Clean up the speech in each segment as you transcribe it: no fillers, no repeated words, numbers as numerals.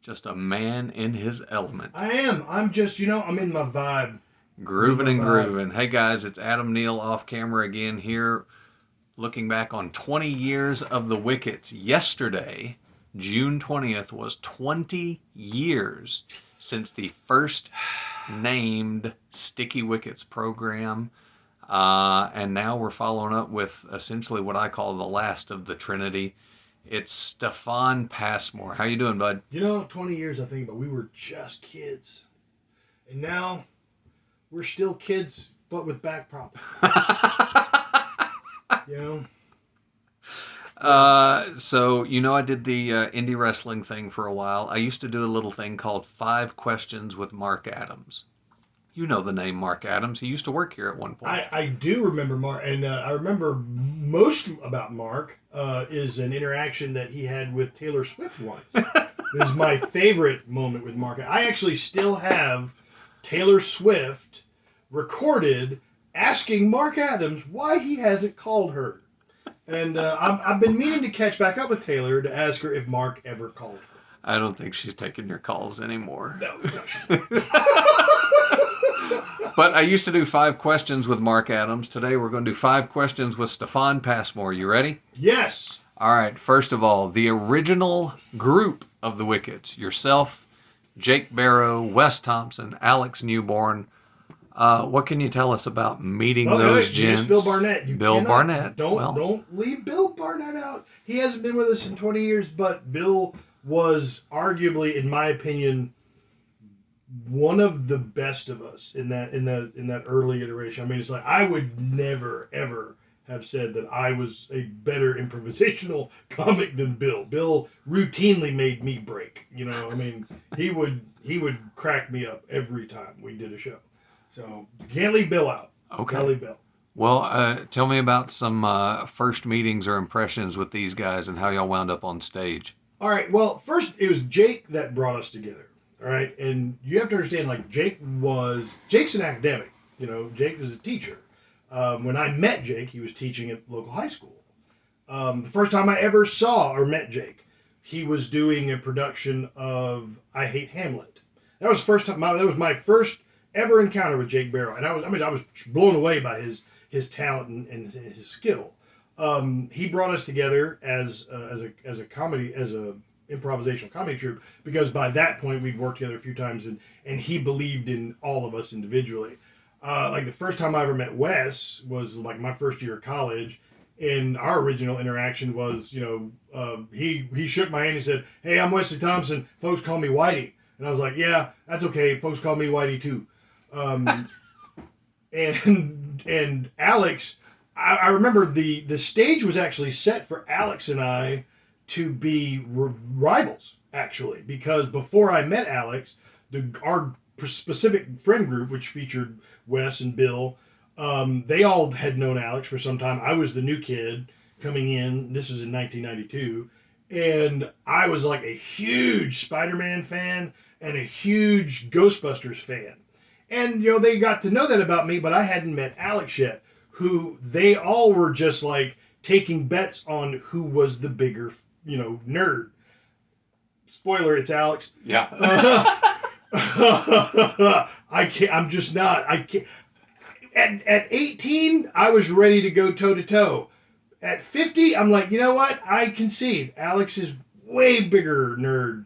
Just a man in his element. I am. I'm just, I'm in my vibe. Grooving and grooving. Hey guys, it's Adam Neal off camera again here, looking back on 20 years of the Wickets. Yesterday, June 20th, was 20 years since the first named Sticky Wickets program. And now we're following up with essentially what I call the last of the Trinity. It's Steifon Passmore. How you doing, bud? 20 years I think, but we were just kids. And now we're still kids, but with back problems. So, I did the indie wrestling thing for a while. I used to do a little thing called 5 Questions with Mark Adams. You know the name Mark Adams. He used to work here at one point. I do remember Mark, and I remember most about Mark is an interaction that he had with Taylor Swift once. This is my favorite moment with Mark. I actually still have Taylor Swift recorded asking Mark Adams why he hasn't called her. And I've been meaning to catch back up with Taylor to ask her if Mark ever called her. I don't think she's taking your calls anymore. No, she's not. But I used to do 5 questions with Mark Adams. Today we're going to do 5 questions with Steifon Passmore. You ready? Yes. All right. First of all, the original group of the Wickets. Yourself, Jake Barrow, Wes Thompson, Alex Newborn. What can you tell us about meeting those gents? Bill Barnett. Bill Barnett. Don't leave Bill Barnett out. He hasn't been with us in 20 years, but Bill was arguably, in my opinion, one of the best of us in that early iteration. I mean, it's like I would never ever have said that I was a better improvisational comic than Bill. Bill routinely made me break. I mean, he would crack me up every time we did a show. So you can't leave Bill out. Okay. Can't leave Bill. Well, tell me about some first meetings or impressions with these guys and how y'all wound up on stage. All right. Well, first it was Jake that brought us together. All right, and you have to understand, like, Jake's an academic. Jake was a teacher. When I met Jake, he was teaching at the local high school. The first time I ever saw or met Jake, he was doing a production of I Hate Hamlet. That was the first time. That was my first ever encounter with Jake Barrow, and I was blown away by his talent and his skill. He brought us together as a improvisational comedy troupe because by that point we'd worked together a few times and he believed in all of us individually. Like the first time I ever met Wes was like my first year of college, and our original interaction was, he shook my hand and said, "Hey, I'm Wesley Thompson. Folks call me Whitey." And I was like, "Yeah, that's okay. Folks call me Whitey too." And Alex, I remember the stage was actually set for Alex and I to be rivals, actually, because before I met Alex, our specific friend group, which featured Wes and Bill, they all had known Alex for some time. I was the new kid coming in. This was in 1992. And I was like a huge Spider-Man fan and a huge Ghostbusters fan. And, they got to know that about me, but I hadn't met Alex yet, who they all were just like taking bets on who was the bigger nerd. Spoiler, it's Alex. Yeah. I can't. I'm just not. I can't. At 18, I was ready to go toe to toe. At 50, I'm like, you know what? I concede. Alex is way bigger nerd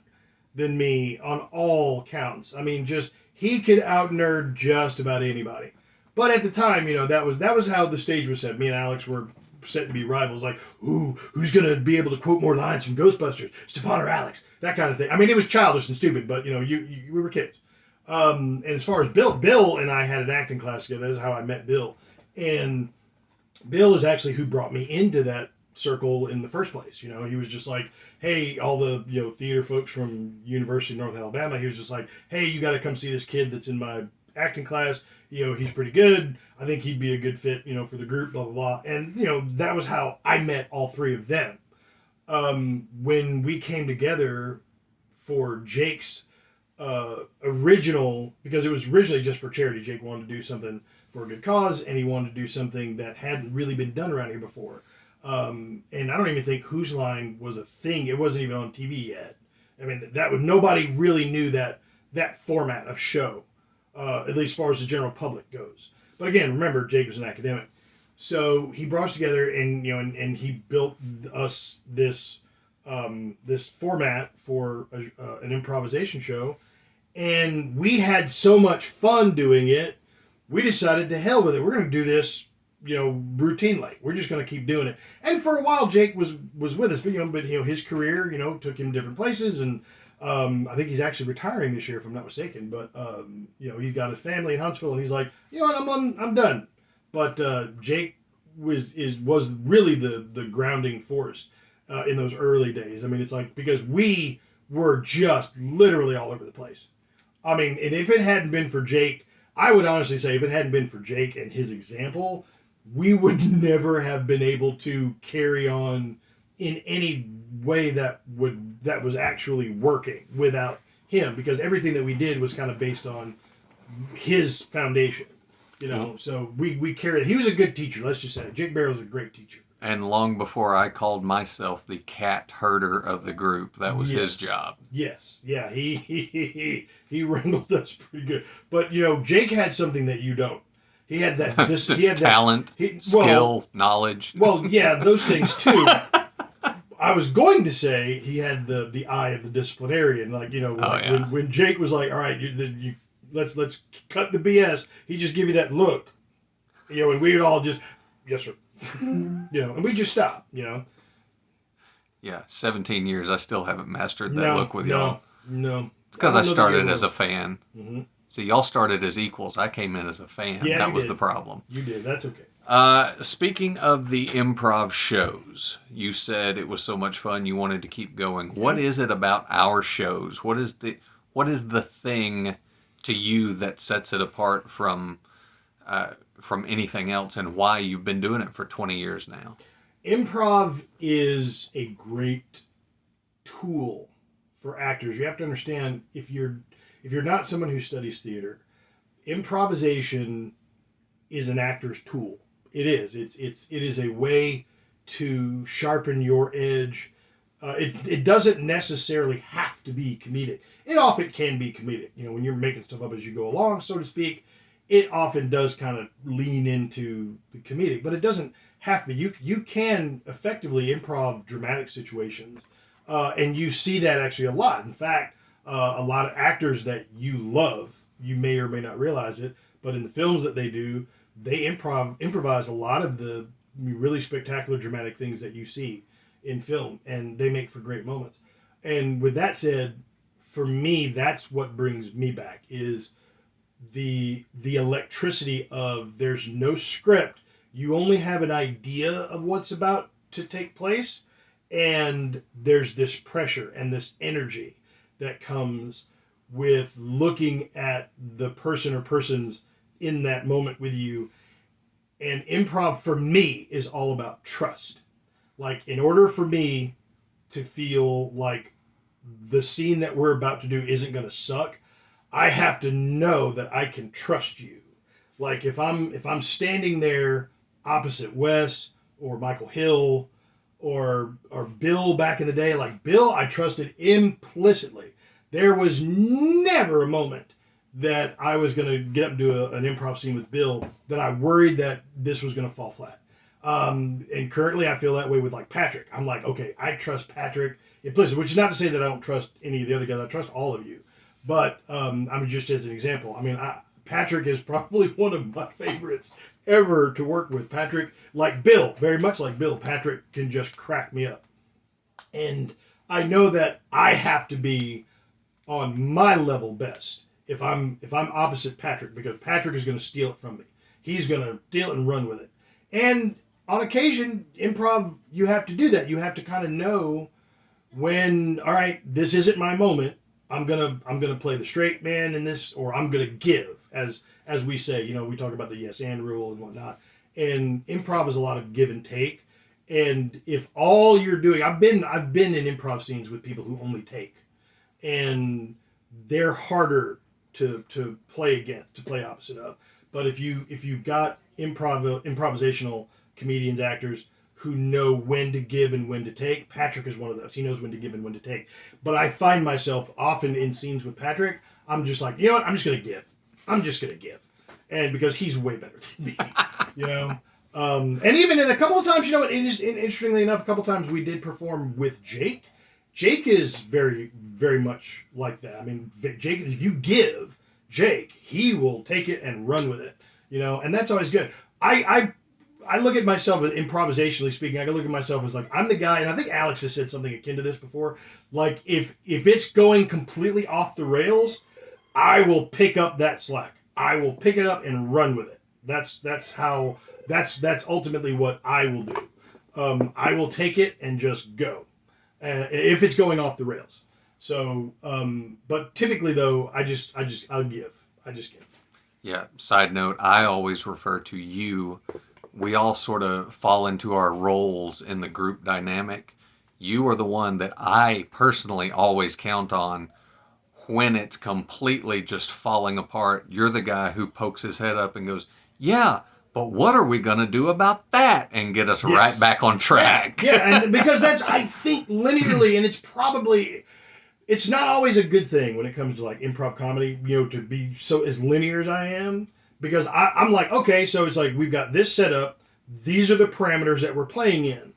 than me on all counts. I mean, he could out nerd just about anybody. But at the time, that was how the stage was set. Me and Alex were set to be rivals, like, ooh, who's going to be able to quote more lines from Ghostbusters, Steifon or Alex, that kind of thing. I mean, it was childish and stupid, but, we were kids. And as far as Bill and I had an acting class together. That's how I met Bill. And Bill is actually who brought me into that circle in the first place. He was just like, hey, all the, theater folks from University of North Alabama, he was just like, hey, you got to come see this kid that's in my acting class. He's pretty good. I think he'd be a good fit, for the group, blah, blah, blah. And, that was how I met all three of them. When we came together for Jake's original, because it was originally just for charity. Jake wanted to do something for a good cause, and he wanted to do something that hadn't really been done around here before. And I don't even think Whose Line was a thing. It wasn't even on TV yet I mean, nobody really knew that format of show, at least as far as the general public goes. But again, remember, Jake was an academic. So he brought us together, and and he built us this format for an improvisation show, and we had so much fun doing it. We decided to hell with it. We're going to do this, routinely. We're just going to keep doing it. And for a while, Jake was with us, but his career, took him different places, and I think he's actually retiring this year, if I'm not mistaken. But he's got his family in Huntsville, and he's like, I'm done. But Jake was really the grounding force in those early days. I mean, it's like, because we were just literally all over the place. I mean, and if it hadn't been for Jake, I would honestly say if it hadn't been for Jake and his example, we would never have been able to carry on in any way that was actually working without him, because everything that we did was kind of based on his foundation. So we carried. He was a good teacher. Let's just say Jake Barrow was a great teacher. And long before I called myself the cat herder of the group, that was his job. Yes, yeah, he wrangled us pretty good. But Jake had something that you don't. He had that. He had talent, skill, knowledge. Well, yeah, those things too. I was going to say he had the eye of the disciplinarian, when Jake was like, "All right, let's cut the BS." He just give you that look, and we would all just, "Yes, sir," and we just stop, Yeah, 17 years, I still haven't mastered that look with y'all. No. It's because I started as a fan. Mm-hmm. See, y'all started as equals. I came in as a fan. Yeah, that was the problem. You did. That's okay. Speaking of the improv shows, you said it was so much fun you wanted to keep going. Yeah. What is it about our shows? What is the thing to you that sets it apart from anything else, and why you've been doing it for 20 years now? Improv is a great tool for actors. You have to understand, if you're not someone who studies theater, improvisation is an actor's tool. It is. It is a way to sharpen your edge. It doesn't necessarily have to be comedic. It often can be comedic. When you're making stuff up as you go along, so to speak, it often does kind of lean into the comedic, but it doesn't have to be. You can effectively improv dramatic situations, and you see that actually a lot. In fact, a lot of actors that you love, you may or may not realize it, but in the films that they do, they improvise a lot of the really spectacular dramatic things that you see in film, and they make for great moments. And with that said, for me, that's what brings me back, is the electricity of, there's no script. You only have an idea of what's about to take place, and there's this pressure and this energy that comes with looking at the person or persons in that moment with you. And improv for me is all about trust. Like, in order for me to feel like the scene that we're about to do isn't going to suck, I have to know that I can trust you. Like, if I'm standing there opposite Wes or Michael Hill or Bill back in the day, like Bill, I trusted implicitly. There was never a moment that I was going to get up and do an improv scene with Bill that I worried that this was going to fall flat. And currently I feel that way with like Patrick. I'm like, okay, I trust Patrick implicitly, which is not to say that I don't trust any of the other guys. I trust all of you. But I'm just as an example. I mean, Patrick is probably one of my favorites ever to work with. Patrick, like Bill, very much like Bill, Patrick can just crack me up. And I know that I have to be on my level best if I'm opposite Patrick, because Patrick is going to steal it from me. He's going to steal it and run with it. And on occasion, improv, you have to do that. You have to kind of know when, all right, this isn't my moment. I'm gonna play the straight man in this, or I'm gonna give, as we say. We talk about the yes and rule and whatnot. And improv is a lot of give and take. And if all you're doing, I've been in improv scenes with people who only take, and they're harder to play against, to play opposite of. But if you've got improvisational comedians, actors who know when to give and when to take. Patrick is one of those. He knows when to give and when to take. But I find myself often in scenes with Patrick, I'm just like, you know what? I'm just going to give. I'm just going to give. And because he's way better than me, you know? And even in a couple of times, you know what? Interestingly enough, a couple of times we did perform with Jake. Jake is very, very much like that. I mean, Jake, if you give Jake, he will take it and run with it, you know? And that's always good. I look at myself, improvisationally speaking, I can look at myself as like, I'm the guy, and I think Alex has said something akin to this before, like, if it's going completely off the rails, I will pick up that slack. I will pick it up and run with it. That's ultimately what I will do. I will take it and just go, if it's going off the rails. So, but typically though, I'll give. I just give. Yeah. Side note, I always refer to you. We all sort of fall into our roles in the group dynamic. You are the one that I personally always count on when it's completely just falling apart. You're the guy who pokes his head up and goes, yeah, but what are we going to do about that? And get us right back on track. Yeah, and because that's, I think, linearly, and it's not always a good thing when it comes to like improv comedy, you know, to be so as linear as I am. Because I'm like, okay, so it's like, we've got this set up. These are the parameters that we're playing in.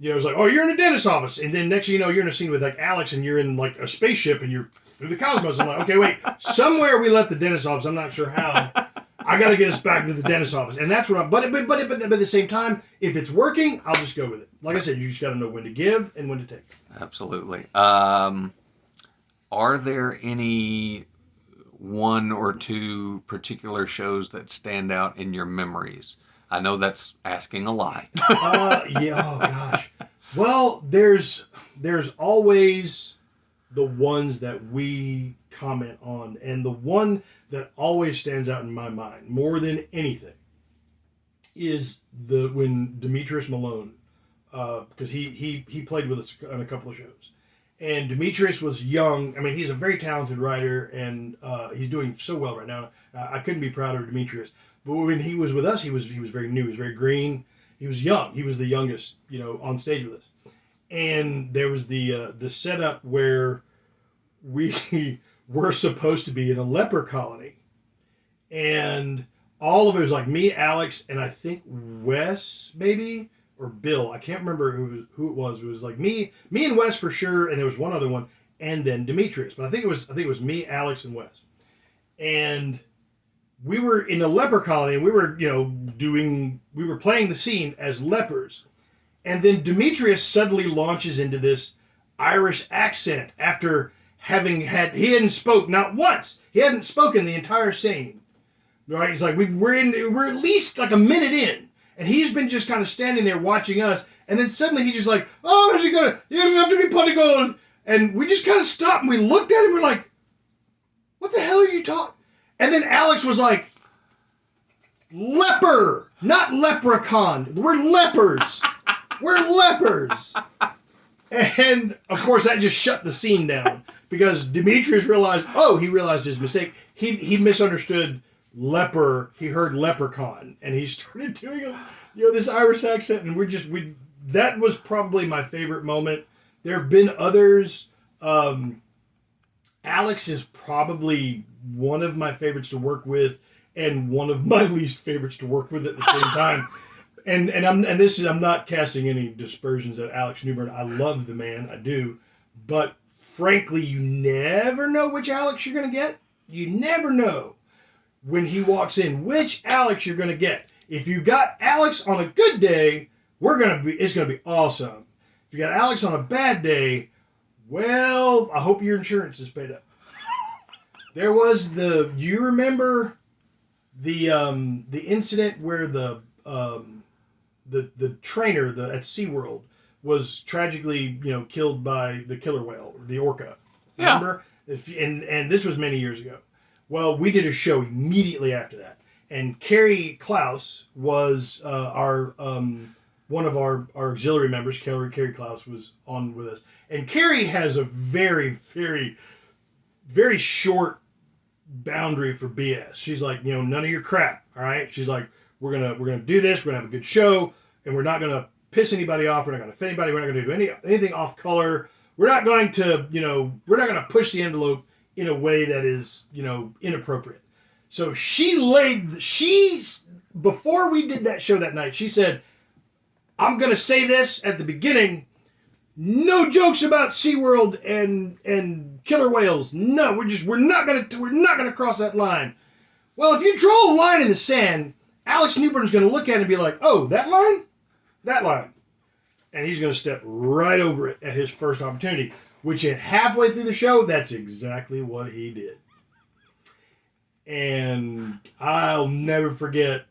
You know, it's like, oh, you're in a dentist's office. And then next thing you know, you're in a scene with like Alex and you're in like a spaceship and you're through the cosmos. I'm like, okay, wait, somewhere we left the dentist's office. I'm not sure how. I got to get us back to the dentist's office. And that's what but at the same time, if it's working, I'll just go with it. Like I said, you just got to know when to give and when to take. Absolutely. Are there any one or two particular shows that stand out in your memories? I know that's asking a lot. Yeah, oh gosh. Well, there's always the ones that we comment on, and the one that always stands out in my mind more than anything is when Demetrius Malone, because he played with us on a couple of shows. And Demetrius was young. I mean, he's a very talented writer, and he's doing so well right now. I couldn't be prouder of Demetrius. But when he was with us, he was very new. He was very green. He was young. He was the youngest, you know, on stage with us. And there was the setup where we were supposed to be in a leper colony, and all of it was like me, Alex, and I think Wes, maybe. Or Bill, I can't remember who it was. It was like me and Wes for sure, and there was one other one, and then Demetrius. But I think it was me, Alex, and Wes. And we were in a leper colony, and we were, you know, we were playing the scene as lepers. And then Demetrius suddenly launches into this Irish accent after he hadn't spoke not once. He hadn't spoken the entire scene. Right? He's like, we're at least like a minute in. And he's been just kind of standing there watching us. And then suddenly he's just like, oh, is he going to, you don't have to be putting on. And we just kind of stopped and we looked at him. We're like, what the hell are you talking? And then Alex was like, leper, not leprechaun. We're lepers. We're lepers. And of course that just shut the scene down because Demetrius realized his mistake. He misunderstood leper. He heard leprechaun, and he started doing this Irish accent, and that was probably my favorite moment. There have been others. Alex is probably one of my favorites to work with, and one of my least favorites to work with at the same time. I'm not casting any dispersions at Alex Newbern. I love the man, I do, but frankly, you never know which Alex you're going to get. You never know when he walks in which Alex you're going to get. If you got Alex on a good day, it's going to be awesome. If you got Alex on a bad day, well, I hope your insurance is paid up. There was you remember the incident where the trainer at SeaWorld was tragically, killed by the killer whale, the orca. Remember? Yeah. And this was many years ago. Well, we did a show immediately after that, and Carrie Klaus was one of our auxiliary members. Carrie Klaus was on with us, and Carrie has a very, very, very short boundary for BS. She's like, none of your crap. All right. She's like, we're gonna do this. We're gonna have a good show, and we're not gonna piss anybody off. We're not going to offend anybody. We're not going to do anything off color. We're not going to, we're not going to push the envelope in a way that is, inappropriate. So before we did that show that night, she said, I'm going to say this at the beginning. No jokes about SeaWorld and killer whales. No, we're not going to cross that line. Well, if you draw a line in the sand, Alex Newburn's going to look at it and be like, oh, that line? That line. And he's going to step right over it at his first opportunity, which at halfway through the show, that's exactly what he did. And I'll never forget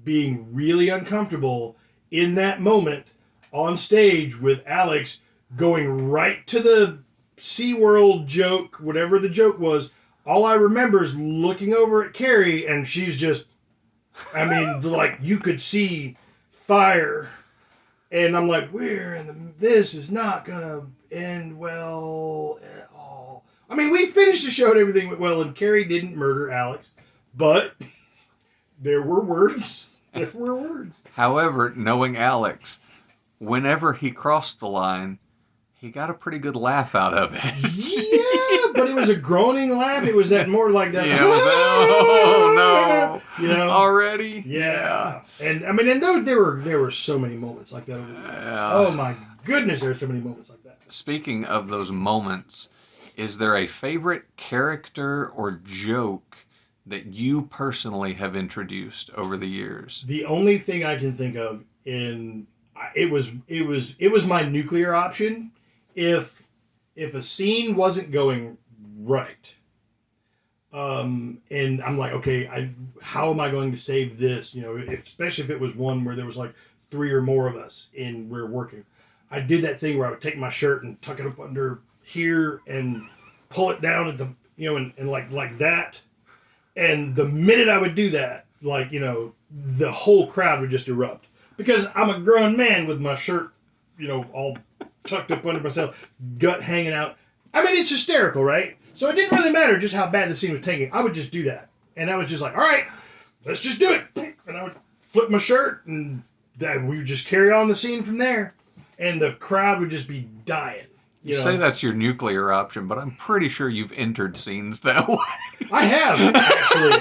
being really uncomfortable in that moment on stage with Alex going right to the SeaWorld joke, whatever the joke was. All I remember is looking over at Carrie, and she's just, like you could see fire. And I'm like, this is not going to end well at all. We finished the show and everything went well, and Carrie didn't murder Alex, but there were words. There were words. However, knowing Alex, whenever he crossed the line, he got a pretty good laugh out of it. Yeah, but it was a groaning laugh. It was that more like that. Yeah, oh no! Already? Yeah. And and there were so many moments like that. Oh my goodness, there were so many moments like that. Speaking of those moments, is there a favorite character or joke that you personally have introduced over the years? The only thing I can think of it was my nuclear option. If a scene wasn't going right, and I'm like, okay, how am I going to save this? Especially if it was one where there was like 3 or more of us and we're working. I did that thing where I would take my shirt and tuck it up under here and pull it down at the, and like that. And the minute I would do that, the whole crowd would just erupt because I'm a grown man with my shirt, all tucked up under myself, gut hanging out. It's hysterical, right? So it didn't really matter just how bad the scene was taking. I would just do that. And I was just like, all right, let's just do it. And I would flip my shirt and we would just carry on the scene from there. And the crowd would just be dying. You say that's your nuclear option, but I'm pretty sure you've entered scenes that way. I have, actually.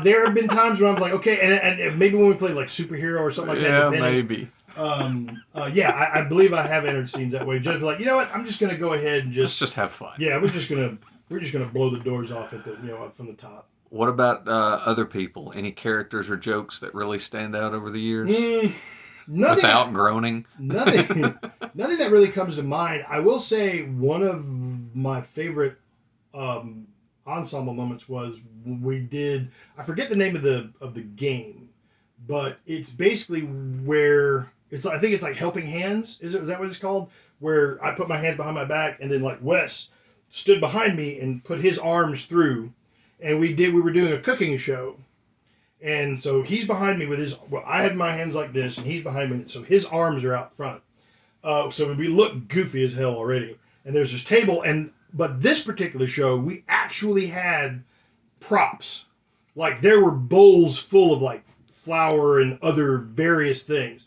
There have been times when I'm like, okay, and maybe when we played like superhero or something like that. Yeah, maybe. I believe I have entered scenes that way. Just like, you know what? I'm just gonna go ahead and let's just have fun. Yeah, we're just gonna blow the doors off at the up from the top. What about other people? Any characters or jokes that really stand out over the years? Nothing, without groaning? Nothing that really comes to mind. I will say one of my favorite ensemble moments was when we did. I forget the name of the game, but it's basically where I think it's like Helping Hands. Is that what it's called? Where I put my hands behind my back, and then like Wes stood behind me and put his arms through, and we were doing a cooking show. And so he's behind me with I had my hands like this, and he's behind me, so his arms are out front. So we look goofy as hell already. And there's this table, but this particular show, we actually had props. Like there were bowls full of like flour and other various things.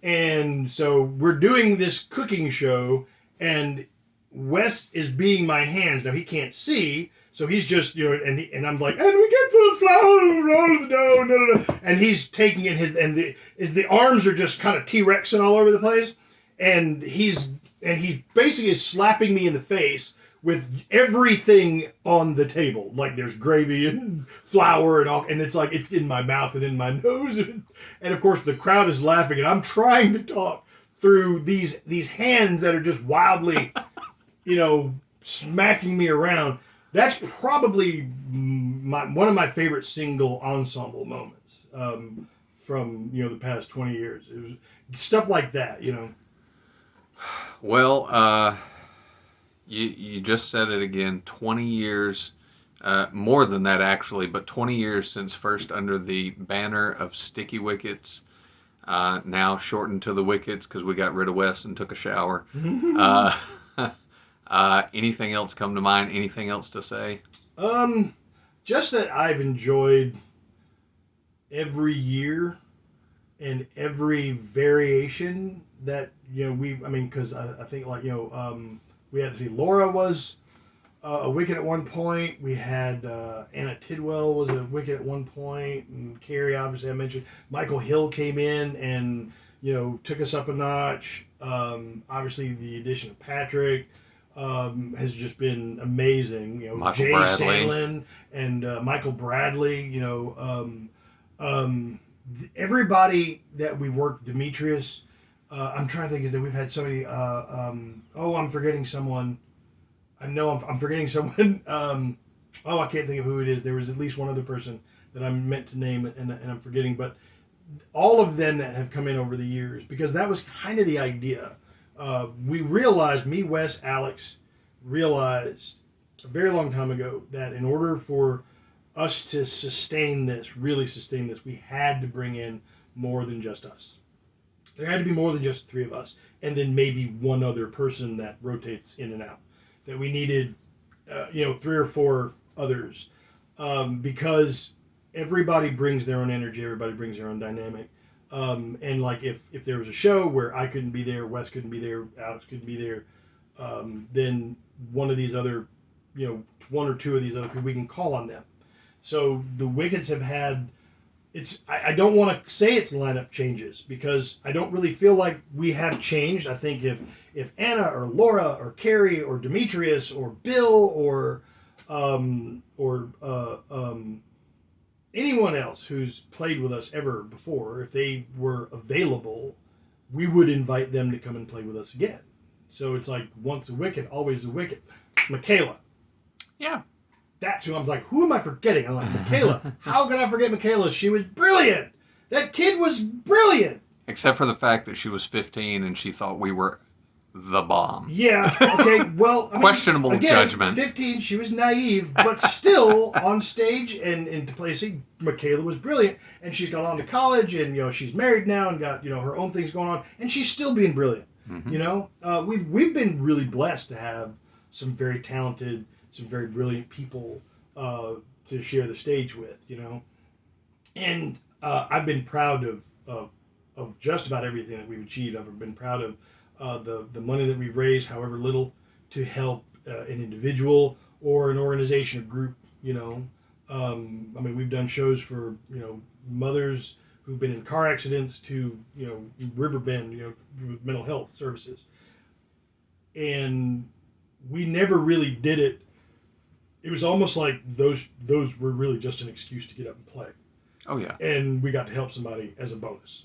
And so we're doing this cooking show, and Wes is being my hands. Now he can't see, so he's just, and I'm like, and we get the flour and roll the dough, and he's taking in the arms are just kind of T-Rexing all over the place, and he basically is slapping me in the face with everything on the table. Like there's gravy and flour and all, and it's like it's in my mouth and in my nose, and of course the crowd is laughing, and I'm trying to talk through these hands that are just wildly, smacking me around. That's probably one of my favorite single ensemble moments from the past 20 years. It was stuff like that, Well, you just said it again. 20 years, more than that actually, but 20 years since first under the banner of Sticky Wickets. Now shortened to the Wickets because we got rid of Wes and took a shower. Anything else come to mind? Anything else to say? Just that I've enjoyed every year and every variation that because I think we had to see Laura was a Wicket at one point. We had Anna Tidwell was a Wicket at one point, and Carrie, obviously I mentioned. Michael Hill came in and took us up a notch. Obviously the addition of Patrick has just been amazing. Jay Bradley. Sandlin and Michael Bradley. Everybody that we've worked, Demetrius. I'm trying to think that we've had so many. I'm forgetting someone. I know I'm forgetting someone. I can't think of who it is. There was at least one other person that I meant to name, and I'm forgetting. But all of them that have come in over the years, because that was kind of the idea. We realized, me, Wes, Alex, realized a very long time ago that in order for us to really sustain this, we had to bring in more than just us. There had to be more than just the three of us, and then maybe one other person that rotates in and out. That we needed, 3 or 4 others, because everybody brings their own energy, everybody brings their own dynamic. And like if there was a show where I couldn't be there, Wes couldn't be there, Alex couldn't be there, then one of these other, 1 or 2 of these other people, we can call on them. So the Wickets have had, I don't want to say it's lineup changes, because I don't really feel like we have changed. I think if Anna or Laura or Carrie or Demetrius or Bill or anyone else who's played with us ever before, if they were available, we would invite them to come and play with us again. So it's like, once a Wicket, always a Wicket. Michaela. Yeah. That's who I'm like, who am I forgetting? I'm like, Michaela. How could I forget Michaela? She was brilliant. That kid was brilliant. Except for the fact that she was 15 and she thought we were the bomb. Yeah, okay, well... Questionable judgment. 15, she was naive, but still on stage and to play scene, Michaela was brilliant. And she's gone on to college, and, she's married now and got, her own things going on. And she's still being brilliant, We've been really blessed to have some very talented, some very brilliant people to share the stage with, And I've been proud of just about everything that we've achieved. I've been proud of the money that we've raised, however little, to help an individual or an organization or group. We've done shows for mothers who've been in car accidents to Riverbend, with mental health services, and we never really did it. It was almost like those were really just an excuse to get up and play. Oh yeah. And we got to help somebody as a bonus,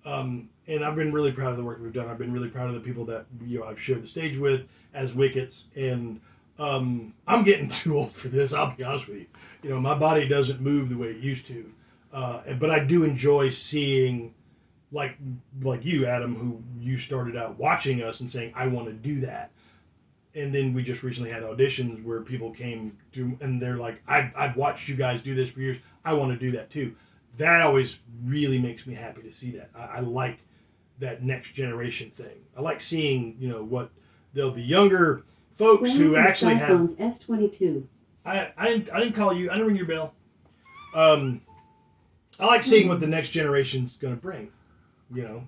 And I've been really proud of the work we've done. I've been really proud of the people that I've shared the stage with as Wickets. And I'm getting too old for this. I'll be honest with you. My body doesn't move the way it used to. But I do enjoy seeing, like you, Adam, who you started out watching us and saying, I want to do that. And then we just recently had auditions where people came to, and they're like, I've watched you guys do this for years. I want to do that too. That always really makes me happy to see that. I like that next generation thing. I like seeing, what the younger folks who actually have. S22. I didn't call you. I didn't ring your bell. I like seeing what the next generation's going to bring,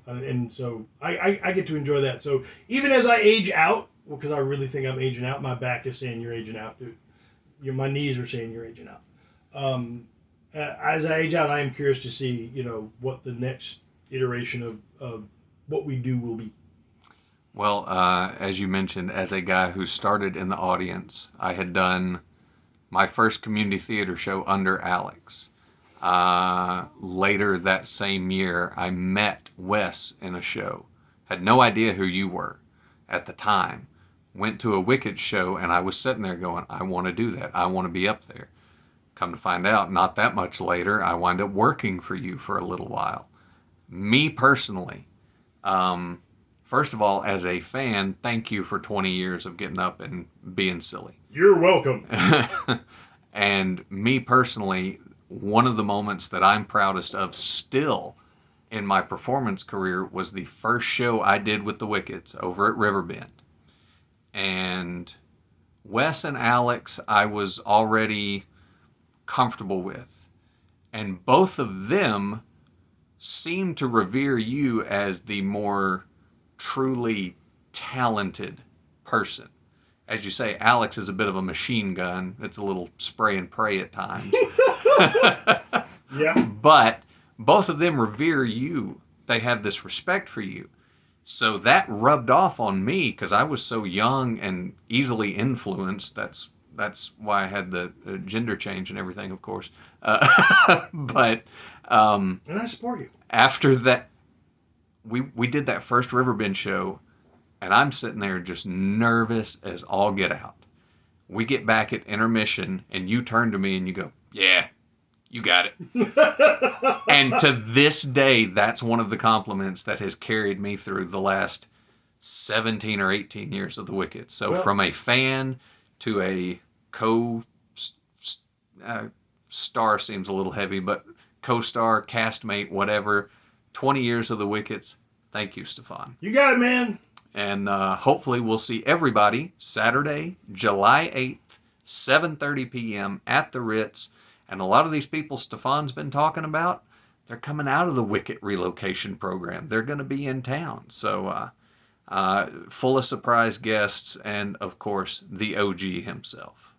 and so I get to enjoy that. So even as I age out, because I really think I'm aging out, my back is saying you're aging out, dude. My knees are saying you're aging out. As I age out, I am curious to see, what the next iteration of what we do will be. Well, as you mentioned, as a guy who started in the audience, I had done my first community theater show under Alex. Later that same year, I met Wes in a show. Had no idea who you were at the time. Went to a Wickets show, and I was sitting there going, I want to do that. I want to be up there. Come to find out, not that much later, I wind up working for you for a little while. Me personally, first of all, as a fan, thank you for 20 years of getting up and being silly. You're welcome. And me personally, one of the moments that I'm proudest of still in my performance career was the first show I did with the Wickets over at Riverbend. And Wes and Alex, I was already comfortable with. And both of them seem to revere you as the more truly talented person. As you say, Alex is a bit of a machine gun. It's a little spray and pray at times. Yeah. But both of them revere you. They have this respect for you. So that rubbed off on me because I was so young and easily influenced. That's why I had the gender change and everything, of course. But And I support you. after that, we did that first Riverbend show, and I'm sitting there just nervous as all get out. We get back at intermission, and you turn to me and you go, "Yeah, you got it." And to this day, that's one of the compliments that has carried me through the last 17 or 18 years of the Wickets. So Well, from a fan to a star seems a little heavy, but co-star, castmate, whatever, 20 years of the Wickets. Thank you, Steifon. you got it, man. And hopefully we'll see everybody Saturday, July 8th, 7:30 p.m. at the Ritz. And a lot of these people Steifon's been talking about, they're coming out of the Wicket relocation program. They're going to be in town. So full of surprise guests and, of course, the OG himself.